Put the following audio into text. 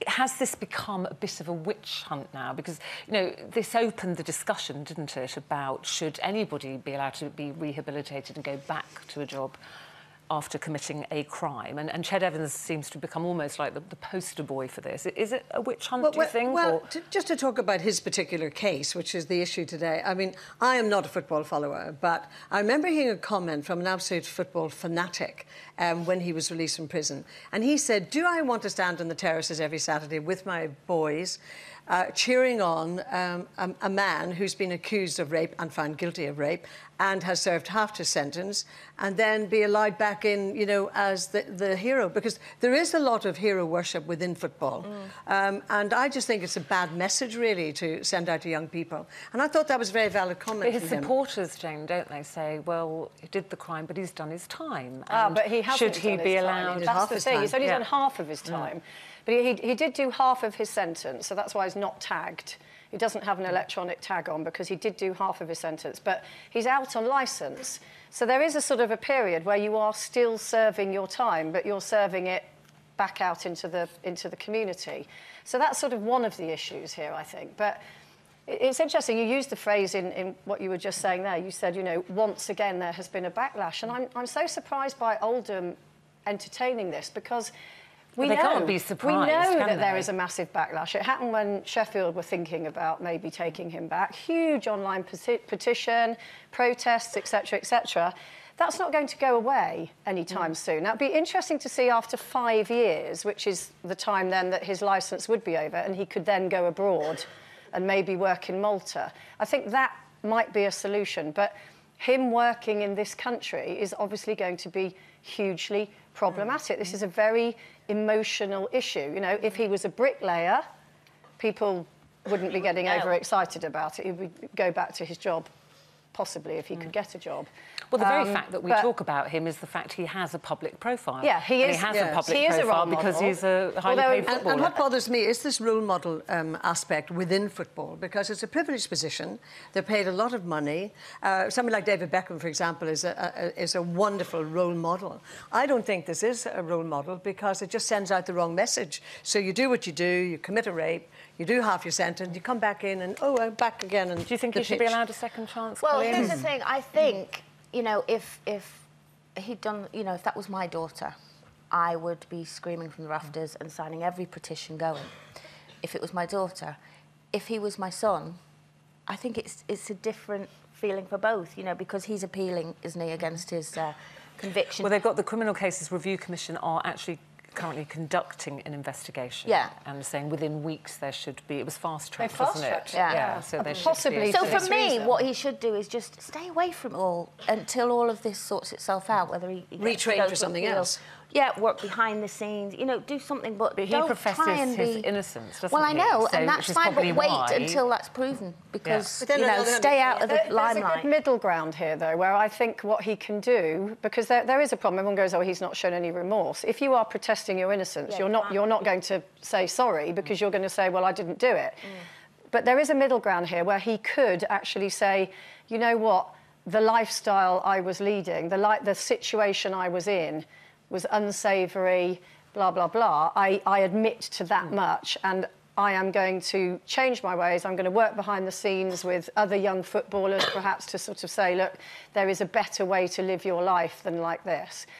has this become a bit of a witch hunt now? Because, you know, this opened the discussion, didn't it, about should anybody be allowed to be rehabilitated and go back to a job after committing a crime. And Ched Evans seems to become almost like the poster boy for this. Is it a witch hunt, do you think? Well, just to talk about his particular case, which is the issue today, I mean, I am not a football follower, but I remember hearing a comment from an absolute football fanatic when he was released from prison. And he said, do I want to stand on the terraces every Saturday with my boys cheering on a man who's been accused of rape and found guilty of rape and has served half his sentence, and then be allowed back in, you know, as the hero? Because there is a lot of hero worship within football. And I just think it's a bad message, really, to send out to young people. And I thought that was a very valid comment. But his supporters, Jane, don't they, say, well, he did the crime, but he's done his time. But he hasn't. Should he be allowed? That's the thing. He's only done half of his time. But he did do half of his sentence, so that's why he's not tagged. He doesn't have an electronic tag on because he did do half of his sentence, but he's out on licence. So there is a sort of a period where you are still serving your time, but you're serving it back out into the community. So that's sort of one of the issues here, I think. But it's interesting, you used the phrase in what you were just saying there. You said, you know, once again there has been a backlash. And I'm so surprised by Oldham entertaining this, because we can't be surprised, that there is a massive backlash. It happened when Sheffield were thinking about maybe taking him back. Huge online petition, protests, etc., etc. That's not going to go away anytime soon. Now, it'd be interesting to see after 5 years, which is the time then that his licence would be over, and he could then go abroad and maybe work in Malta. I think that might be a solution, but him working in this country is obviously going to be hugely problematic. This is a very emotional issue. You know, if he was a bricklayer, people wouldn't be getting overexcited about it. He would go back to his job, possibly, if he could get a job. Well, the very fact that we talk about him is the fact he has a public profile. Yeah, he is. And he has a public profile because he's a highly paid footballer. And what bothers me is this role model aspect within football, because it's a privileged position. They're paid a lot of money. Somebody like David Beckham, for example, is a wonderful role model. I don't think this is a role model because it just sends out the wrong message. So you do what you do, you commit a rape, you do half your sentence, you come back in and, oh, I'm back again. And do you think he should be allowed a second chance? Well, here's the thing. I think, you know, if he'd done, you know, if that was my daughter, I would be screaming from the rafters and signing every petition going. If it was my daughter. If he was my son, I think it's a different feeling for both, you know, because he's appealing, isn't he, against his conviction. Well, they've got the Criminal Cases Review Commission are actually currently conducting an investigation. Yeah. And saying within weeks there should be... It was fast-tracked, wasn't it? Yeah. So there possibly. So for me, what he should do is just stay away from it all until all of this sorts itself out, whether he retrain for something else. Yeah, work behind the sines, you know, do something, but he don't professes try and his be... innocence, doesn't well, I know, he? So, and that's fine, but wait until that's proven, because, you know, stay out of the limelight. There's a good middle ground here, though, where I think what he can do, because there is a problem, everyone goes, oh, he's not shown any remorse. If you are protesting your innocence, you're not going to say sorry, because you're going to say, well, I didn't do it. But there is a middle ground here where he could actually say, you know what, the lifestyle I was leading, the situation I was in, was unsavoury, blah, blah, blah. I admit to that much, and I am going to change my ways. I'm going to work behind the scenes with other young footballers, perhaps, to sort of say, look, there is a better way to live your life than like this.